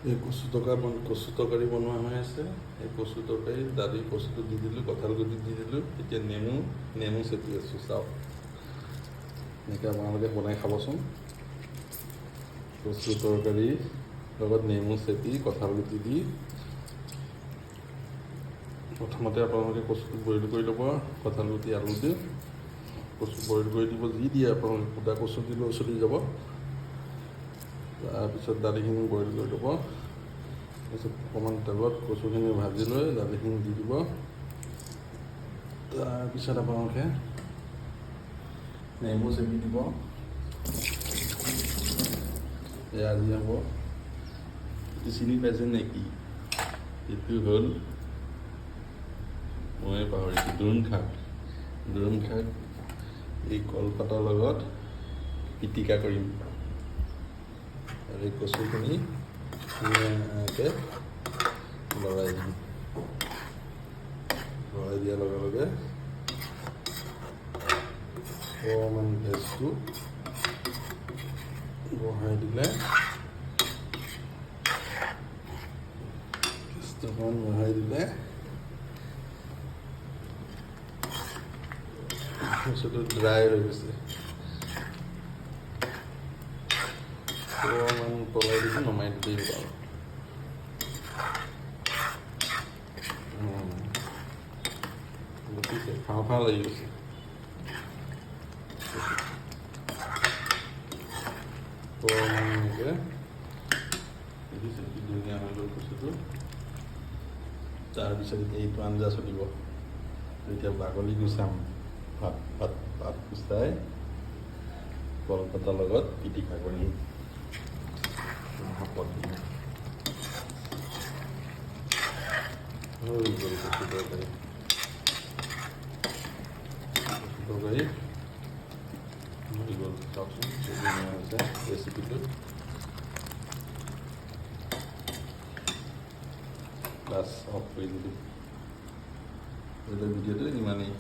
এই কচু তৰকাৰী বনোৱা হৈ আছে। এই কচু তৰকাৰী দালি কচুটো দি দিলোঁ, কঁঠাল গুটি দি দিলোঁ, এতিয়া নেমু চেপি আছোঁ। চাওক, এনেকৈ আপোনালোকে বনাই খাবচোন। কচু তৰকাৰী লগত নেমু চেপি কঁঠাল গুটি দি। প্ৰথমতে আপোনালোকে কচুটো বইল কৰি ল'ব, কঁঠাল গুটি আলু দি কচু বইল কৰি দিব। যি দিয়ে আপোনালোকে, সুদা কচু দিলেও চলি যাব। তাৰপিছত দালিখিনি বইল কৰি ল'ব। তাৰপিছত অকণমান তেলত কচুখিনি ভাজি লৈ দালিখিনি দি দিব। তাৰপিছত আপোনালোকে নেমু চেপি দিব। এয়া আজি হ'ব, এইটো চিনি পাইছে নেকি? এইটো হ'ল, মই পাহৰিছোঁ, দোৰোণ শাক। এই কলপাতৰ লগত পিটিকা কৰিম। আৰু এই কচুখিনি ধুনীয়াকৈ লৰাই দিম। লৰাই দিয়াৰ লগে লগে অকণমান গেছটো বঢ়াই দিলে, বস্তুটো ড্ৰাই হৈ গৈছে। অকণমান তলাই দিছোঁ, নমাই দিলেই হ'ল আৰু। গতিকে খাওঁ লাগি গৈছে। এনেকৈ দেখিছে কি ধুনীয়া হৈ গ'ল কচুটো। তাৰপিছত এইটো আঞ্জা চলিব। এতিয়া বাগলি গুচাম, ভাত গুচাই কলপাতৰ লগত পিটিকা কৰিম। ভাপত দিম। হৈ গ'ল কচু তৰকাৰী। হৈ গ'ল, চাওকচোন ধুনীয়া হৈছে ৰেচিপিটো। ক্লাছ অফ কৰি দিলোঁ। ভিডিঅ'টো ইমানেই।